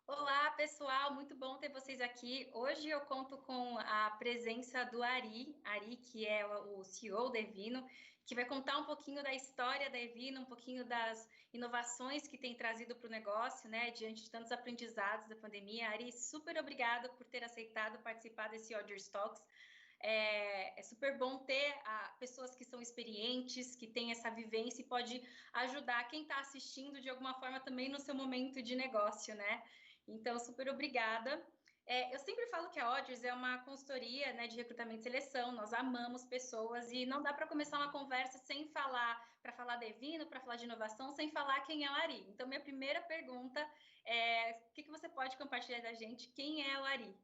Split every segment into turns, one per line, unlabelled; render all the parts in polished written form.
Olá, pessoal, muito bom ter vocês aqui. Hoje eu conto com a presença do Ari, que é o CEO da Evino, que vai contar um pouquinho da história da Evino, um pouquinho das inovações que tem trazido para o negócio, né, diante de tantos aprendizados da pandemia. Ari, super obrigada por ter aceitado participar desse Audior Talks. É super bom ter pessoas que são experientes, que têm essa vivência e pode ajudar quem está assistindo de alguma forma também no seu momento de negócio, né? Então, super obrigada. Eu sempre falo que a Odgers é uma consultoria, né, de recrutamento e seleção, nós amamos pessoas e não dá para começar uma conversa sem falar, para falar de Evino, para falar de inovação, sem falar quem é o Ari. Então, minha primeira pergunta é, o que você pode compartilhar da gente? Quem é o Ari?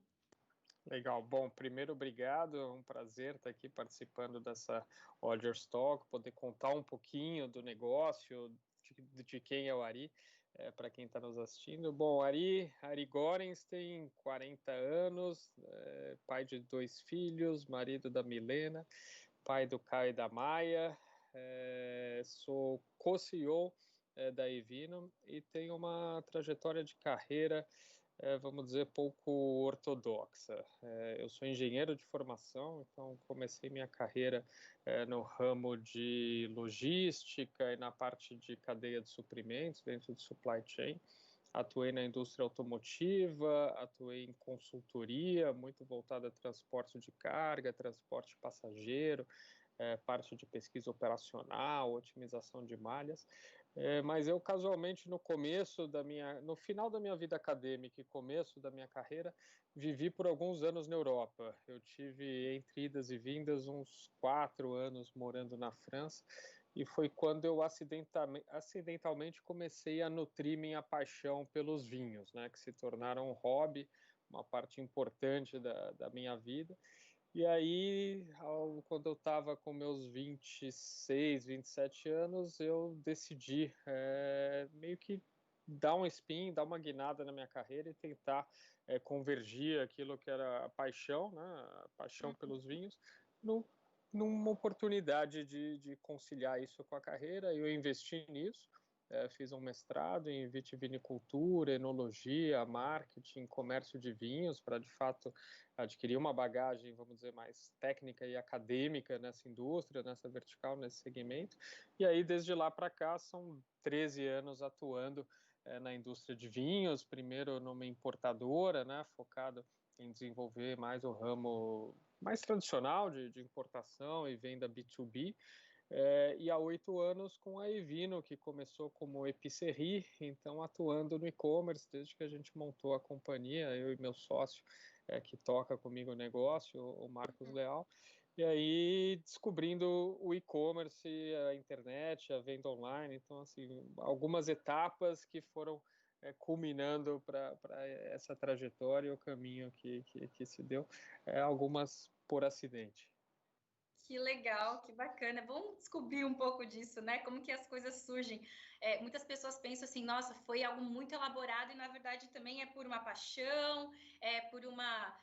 Legal. Bom, primeiro, obrigado. É um prazer estar aqui participando dessa Audiors Talk, poder contar um pouquinho do negócio, de quem é o Ari, para quem está nos assistindo. Bom, Ari Gorens tem 40 anos, pai de 2 filhos, marido da Milena, pai do Caio e da Maia, sou co-CEO da Evino e tenho uma trajetória de carreira vamos dizer, pouco ortodoxa. Eu sou engenheiro de formação, então comecei minha carreira no ramo de logística e na parte de cadeia de suprimentos, dentro de supply chain. Atuei na indústria automotiva, atuei em consultoria, muito voltada a transporte de carga, transporte passageiro, parte de pesquisa operacional, otimização de malhas. Mas eu casualmente no final da minha vida acadêmica e começo da minha carreira, vivi por alguns anos na Europa. Eu tive entre idas e vindas uns 4 anos morando na França e foi quando eu acidentalmente comecei a nutrir minha paixão pelos vinhos, né, que se tornaram um hobby, uma parte importante da minha vida. E aí, quando eu estava com meus 26, 27 anos, eu decidi meio que dar um spin, dar uma guinada na minha carreira e tentar convergir aquilo que era a paixão, né, a paixão pelos vinhos, no, numa oportunidade de conciliar isso com a carreira. Eu investi nisso. Fiz um mestrado em vitivinicultura, enologia, marketing, comércio de vinhos, para de fato adquirir uma bagagem, vamos dizer, mais técnica e acadêmica nessa indústria, nessa vertical, nesse segmento. E aí, desde lá para cá, são 13 anos atuando na indústria de vinhos, primeiro numa importadora, né, focado em desenvolver mais o ramo mais tradicional de importação e venda B2B, e há 8 anos com a Evino, que começou como Epicerie, então atuando no e-commerce desde que a gente montou a companhia, eu e meu sócio, que toca comigo o negócio, o Marcos Leal, e aí descobrindo o e-commerce, a internet, a venda online, então assim, algumas etapas que foram culminando para essa trajetória, o caminho que se deu, algumas por acidente.
Que legal, que bacana. Vamos descobrir um pouco disso, né? Como que as coisas surgem. Muitas pessoas pensam assim, nossa, foi algo muito elaborado e na verdade também é por uma paixão, é por uma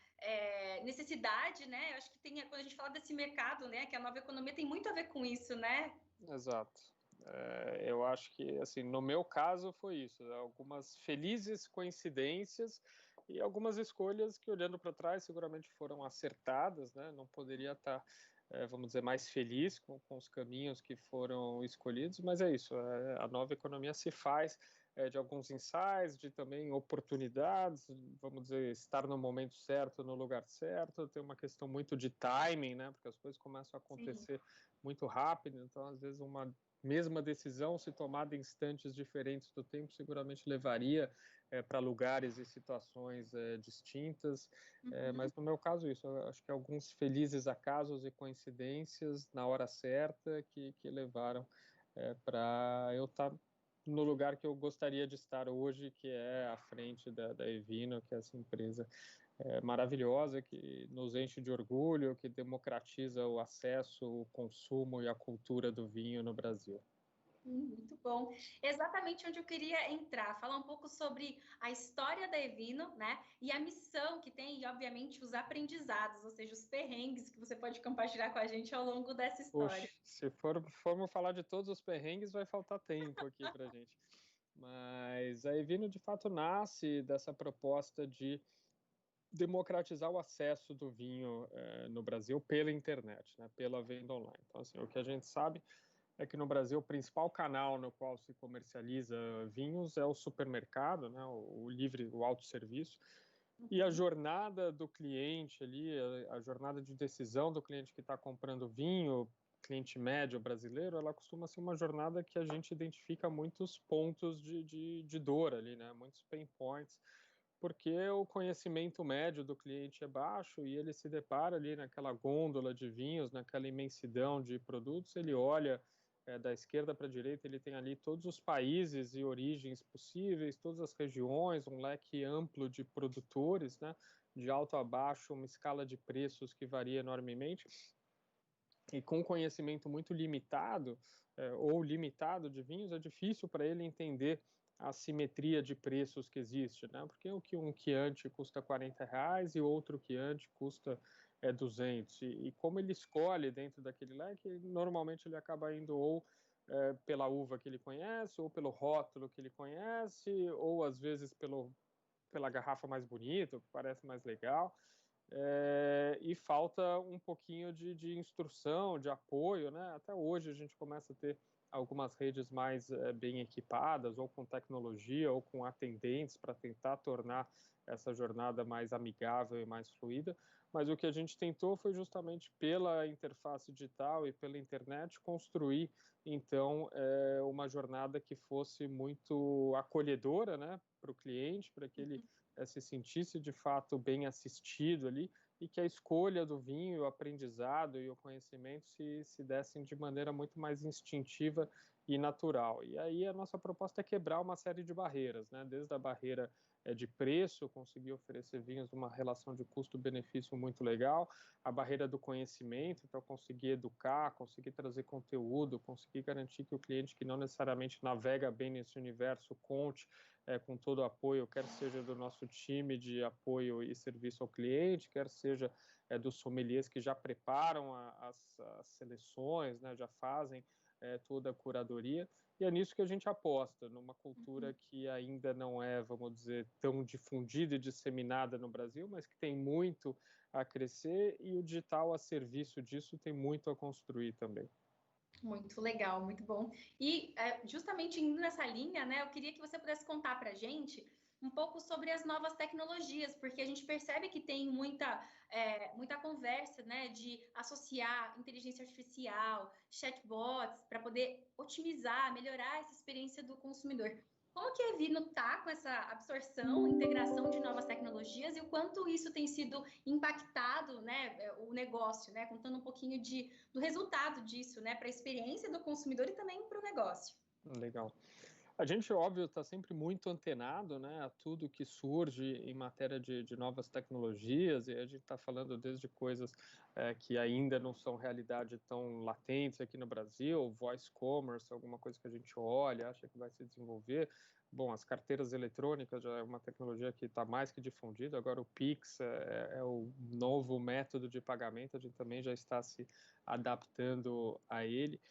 necessidade, né? Eu acho que tem, quando a gente fala desse mercado, né? Que a nova economia tem muito a ver com isso, né?
Exato. Eu acho que, assim, no meu caso foi isso, algumas felizes coincidências e algumas escolhas que, olhando para trás, seguramente foram acertadas, né? Não poderia estar, vamos dizer, mais feliz com os caminhos que foram escolhidos, mas é isso, a nova economia se faz de alguns insights, de também oportunidades, vamos dizer, estar no momento certo, no lugar certo, tem uma questão muito de timing, né? Porque as coisas começam a
Sim.
acontecer muito rápido, então às vezes uma mesma decisão, se tomada em instantes diferentes do tempo, seguramente levaria para lugares e situações distintas,
Uhum.
mas no meu caso isso, eu acho que alguns felizes acasos e coincidências na hora certa que levaram para eu estar no lugar que eu gostaria de estar hoje, que é à frente da Evino, que é essa empresa maravilhosa, que nos enche de orgulho, que democratiza o acesso, o consumo e a cultura do vinho no Brasil.
Muito bom. Exatamente onde eu queria entrar, falar um pouco sobre a história da Evino, né? E a missão que tem, e obviamente os aprendizados, ou seja, os perrengues que você pode compartilhar com a gente ao longo dessa
Poxa,
história.
se formos falar de todos os perrengues, vai faltar tempo aqui para gente. Mas a Evino, de fato, nasce dessa proposta de democratizar o acesso do vinho no Brasil pela internet, né, pela venda online. Então, assim, o que a gente sabe é que no Brasil o principal canal no qual se comercializa vinhos é o supermercado, né, o livre, o autosserviço, e a jornada do cliente ali, a jornada de decisão do cliente que está comprando vinho, cliente médio brasileiro, ela costuma ser uma jornada que a gente identifica muitos pontos de dor ali, né, muitos pain points, porque o conhecimento médio do cliente é baixo e ele se depara ali naquela gôndola de vinhos, naquela imensidão de produtos, ele olha da esquerda para a direita, ele tem ali todos os países e origens possíveis, todas as regiões, um leque amplo de produtores, né, de alto a baixo, uma escala de preços que varia enormemente, e com conhecimento muito limitado ou limitado de vinhos, é difícil para ele entender a simetria de preços que existe, né? Porque o que um Chianti custa R$ 40 e outro Chianti custa 200. E como ele escolhe dentro daquele leque, normalmente ele acaba indo ou pela uva que ele conhece, ou pelo rótulo que ele conhece, ou às vezes pela garrafa mais bonita, que parece mais legal. E falta um pouquinho de instrução, de apoio, né? Até hoje a gente começa a ter algumas redes mais bem equipadas, ou com tecnologia, ou com atendentes para tentar tornar essa jornada mais amigável e mais fluida. Mas o que a gente tentou foi justamente pela interface digital e pela internet construir, então, uma jornada que fosse muito acolhedora, né, para o cliente, para que ele se sentisse de fato bem assistido ali e que a escolha do vinho, o aprendizado e o conhecimento se dessem de maneira muito mais instintiva e natural. E aí a nossa proposta é quebrar uma série de barreiras, né? Desde a barreira de preço, conseguir oferecer vinhos numa relação de custo-benefício muito legal, a barreira do conhecimento, então conseguir educar, conseguir trazer conteúdo, conseguir garantir que o cliente que não necessariamente navega bem nesse universo conte com todo o apoio, quer seja do nosso time de apoio e serviço ao cliente, quer seja dos sommeliers que já preparam as seleções, né, já fazem toda a curadoria, e é nisso que a gente aposta, numa cultura que ainda não é, vamos dizer, tão difundida e disseminada no Brasil, mas que tem muito a crescer, e o digital a serviço disso tem muito a construir também.
Muito legal, muito bom. E justamente indo nessa linha, né, eu queria que você pudesse contar para a gente um pouco sobre as novas tecnologias, porque a gente percebe que tem muita conversa, né, de associar inteligência artificial, chatbots, para poder otimizar, melhorar essa experiência do consumidor. Como que a Evino está com essa absorção, integração de novas tecnologias e o quanto isso tem sido impactado, né, o negócio, né, contando um pouquinho do resultado disso, né, para a experiência do consumidor e também para o negócio.
Legal. A gente, óbvio, está sempre muito antenado, né, a tudo que surge em matéria de novas tecnologias, e a gente está falando desde coisas que ainda não são realidade tão latentes aqui no Brasil, voice commerce, alguma coisa que a gente olha, acha que vai se desenvolver. Bom, as carteiras eletrônicas já é uma tecnologia que está mais que difundida, agora o Pix é o novo método de pagamento, a gente também já está se adaptando a ele.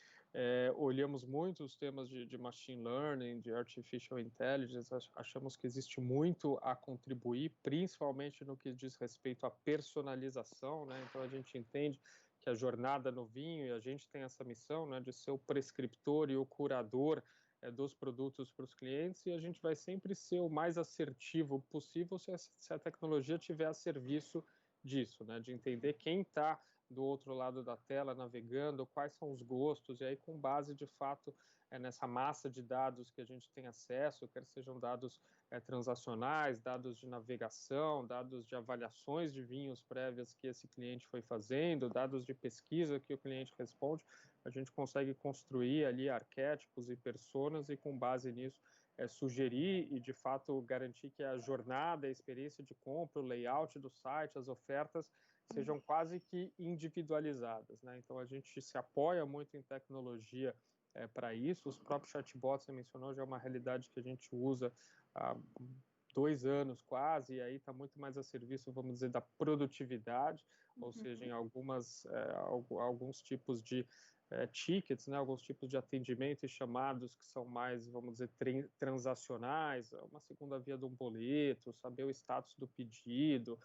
Olhamos muito os temas de machine learning, de artificial intelligence, achamos que existe muito a contribuir, principalmente no que diz respeito à personalização, né? Então a gente entende que a jornada no vinho, e a gente tem essa missão, né, de ser o prescriptor e o curador dos produtos para os clientes, e a gente vai sempre ser o mais assertivo possível se a tecnologia tiver a serviço disso, né, de entender quem está do outro lado da tela navegando, quais são os gostos, e aí com base de fato nessa massa de dados que a gente tem acesso, quer sejam dados transacionais, dados de navegação, dados de avaliações de vinhos prévias que esse cliente foi fazendo, dados de pesquisa que o cliente responde, a gente consegue construir ali arquétipos e personas e com base nisso sugerir e de fato garantir que a jornada, a experiência de compra, o layout do site, as ofertas sejam quase que individualizadas, né? Então a gente se apoia muito em tecnologia para isso. Os próprios chatbots, você mencionou, já é uma realidade que a gente usa há 2 anos quase, e aí está muito mais a serviço, vamos dizer, da produtividade, ou seja, em alguns tipos de tickets, né, alguns tipos de atendimento e chamados que são mais, vamos dizer, transacionais, uma segunda via de um boleto, saber o status do pedido,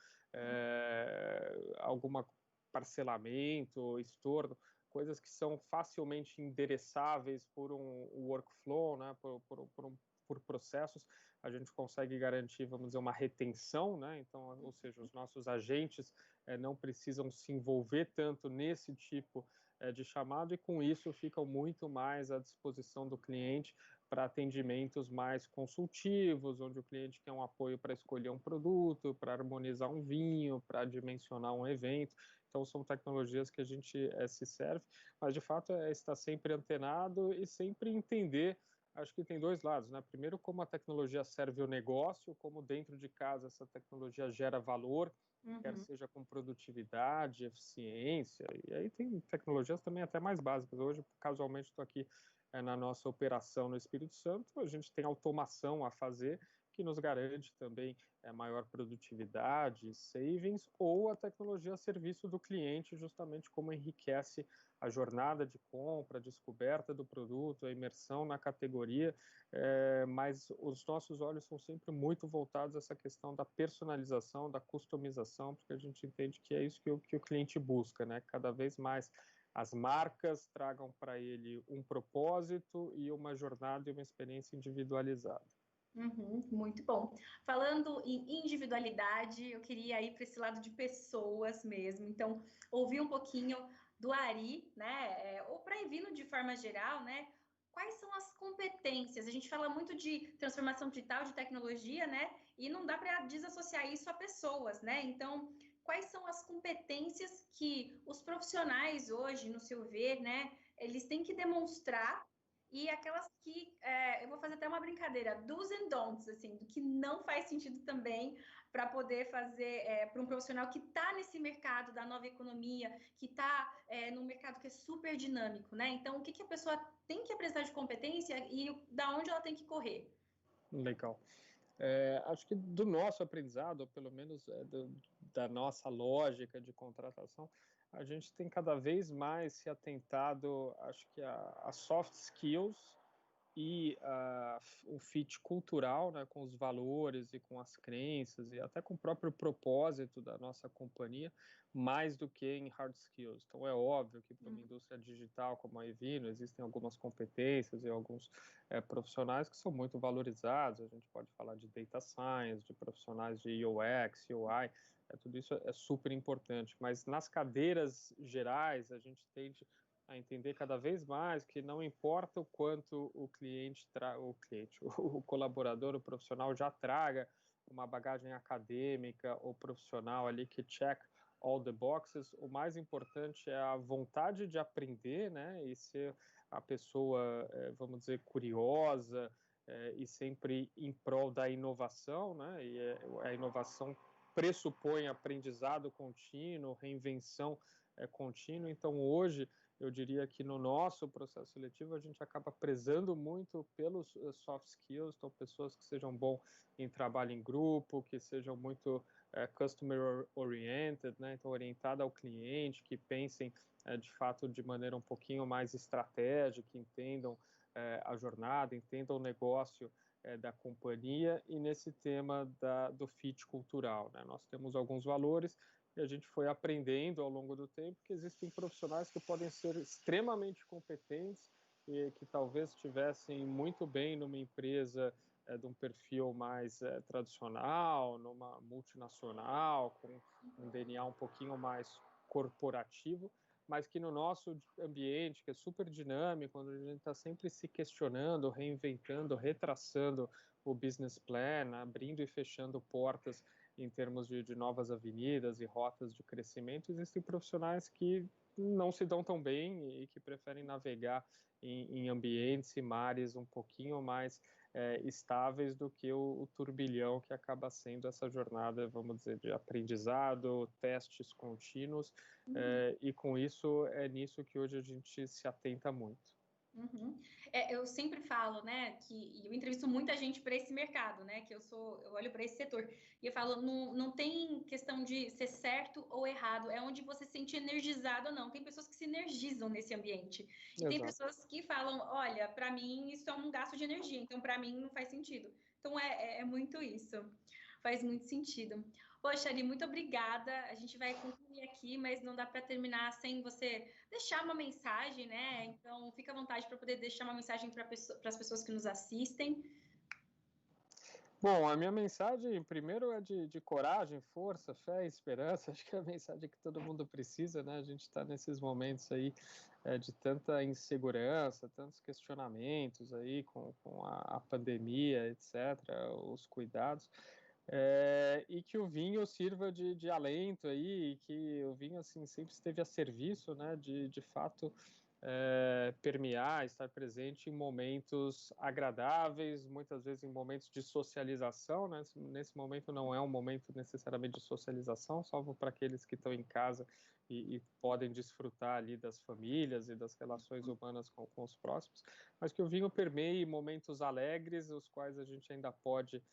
alguma parcelamento, estorno, coisas que são facilmente endereçáveis por um workflow, né, por processos, a gente consegue garantir, vamos dizer, uma retenção, né? Então, ou seja, os nossos agentes não precisam se envolver tanto nesse tipo de chamado e com isso ficam muito mais à disposição do cliente para atendimentos mais consultivos, onde o cliente quer um apoio para escolher um produto, para harmonizar um vinho, para dimensionar um evento. Então, são tecnologias que a gente se serve, mas de fato é estar sempre antenado e sempre entender. Acho que tem 2 lados, né? Primeiro, como a tecnologia serve o negócio, como dentro de casa essa tecnologia gera valor, quer seja com produtividade, eficiência, e aí tem tecnologias também até mais básicas. Hoje, casualmente, estou aqui na nossa operação no Espírito Santo, a gente tem automação a fazer, que nos garante também maior produtividade, savings, ou a tecnologia a serviço do cliente, justamente como enriquece a jornada de compra, a descoberta do produto, a imersão na categoria, mas os nossos olhos são sempre muito voltados a essa questão da personalização, da customização, porque a gente entende que é isso que o cliente busca, né? Cada vez mais as marcas tragam para ele um propósito e uma jornada e uma experiência individualizada.
Muito bom. Falando em individualidade, eu queria ir para esse lado de pessoas mesmo. Então, ouvir um pouquinho do Ari, né? Ou para Evino de forma geral, né? Quais são as competências? A gente fala muito de transformação digital, de tecnologia, né? E não dá para desassociar isso a pessoas, né? Então, quais são as competências que os profissionais hoje, no seu ver, né? Eles têm que demonstrar e aquelas que, eu vou fazer até uma brincadeira, do's and don'ts, assim, do que não faz sentido também para poder fazer, para um profissional que está nesse mercado da nova economia, que está num mercado que é super dinâmico, né? Então, o que a pessoa tem que apresentar de competência e da onde ela tem que correr?
Legal. Acho que do nosso aprendizado, ou pelo menos da nossa lógica de contratação, a gente tem cada vez mais se atentado, acho que a soft skills e o fit cultural, né, com os valores e com as crenças e até com o próprio propósito da nossa companhia, mais do que em hard skills. Então, é óbvio que para uma indústria digital como a Evino, existem algumas competências e alguns profissionais que são muito valorizados. A gente pode falar de data science, de profissionais de UX, UI, tudo isso é super importante. Mas nas cadeiras gerais, a gente tende a entender cada vez mais que não importa o quanto o o colaborador, o profissional já traga uma bagagem acadêmica ou profissional ali que check all the boxes, o mais importante é a vontade de aprender, né, e ser a pessoa, vamos dizer, curiosa e sempre em prol da inovação, né, e a inovação pressupõe aprendizado contínuo, reinvenção contínua. Então, hoje, eu diria que no nosso processo seletivo a gente acaba prezando muito pelos soft skills, então pessoas que sejam bom em trabalho em grupo, que sejam muito customer oriented, né? Então orientada ao cliente, que pensem de fato de maneira um pouquinho mais estratégica, entendam a jornada, entendam o negócio da companhia e nesse tema do fit cultural, né? Nós temos alguns valores e a gente foi aprendendo ao longo do tempo que existem profissionais que podem ser extremamente competentes e que talvez estivessem muito bem numa empresa de um perfil mais tradicional, numa multinacional, com um DNA um pouquinho mais corporativo, mas que no nosso ambiente, que é super dinâmico, onde a gente está sempre se questionando, reinventando, retraçando o business plan, abrindo e fechando portas em termos de novas avenidas e rotas de crescimento, existem profissionais que não se dão tão bem e que preferem navegar em ambientes e mares um pouquinho mais estáveis do que o turbilhão que acaba sendo essa jornada, vamos dizer, de aprendizado, testes contínuos, e com isso é nisso que hoje a gente se atenta muito.
Uhum. Eu sempre falo, né, que eu entrevisto muita gente para esse mercado, né, que eu olho para esse setor, e eu falo, não tem questão de ser certo ou errado, é onde você se sente energizado ou não. Tem pessoas que se energizam nesse ambiente, e tem
Exato.
pessoas que falam, olha, para mim isso é um gasto de energia, então para mim não faz sentido. Então é muito isso, faz muito sentido. Poxa, Ari, muito obrigada. A gente vai concluir aqui, mas não dá para terminar sem você deixar uma mensagem, né? Então, fica à vontade para poder deixar uma mensagem para as pessoas que nos assistem.
Bom, a minha mensagem, primeiro, é de coragem, força, fé e esperança. Acho que é a mensagem que todo mundo precisa, né? A gente está nesses momentos aí de tanta insegurança, tantos questionamentos aí com a pandemia, etc., os cuidados. E que o vinho sirva de alento aí, e que o vinho assim sempre esteve a serviço, né, de fato permear, estar presente em momentos agradáveis, muitas vezes em momentos de socialização, né? Nesse momento não é um momento necessariamente de socialização, salvo para aqueles que estão em casa e podem desfrutar ali das famílias e das relações humanas com os próximos, mas que o vinho permeie momentos alegres, os quais a gente ainda pode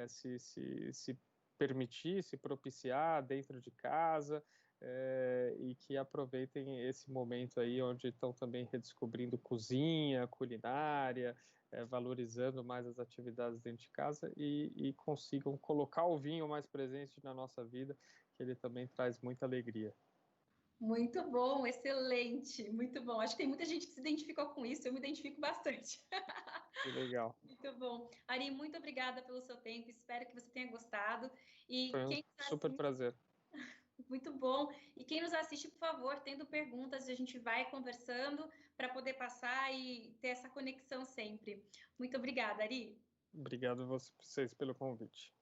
se permitir, se propiciar dentro de casa, e que aproveitem esse momento aí onde estão também redescobrindo cozinha, culinária, valorizando mais as atividades dentro de casa e consigam colocar o vinho mais presente na nossa vida, que ele também traz muita alegria.
Muito bom, excelente, muito bom. Acho que tem muita gente que se identificou com isso, eu me identifico bastante.
Que legal.
Muito bom. Ari, muito obrigada pelo seu tempo, espero que você tenha gostado. E
Foi um
quem
super prazer.
Muito bom. E quem nos assiste, por favor, tendo perguntas, a gente vai conversando para poder passar e ter essa conexão sempre. Muito obrigada, Ari.
Obrigado a vocês pelo convite.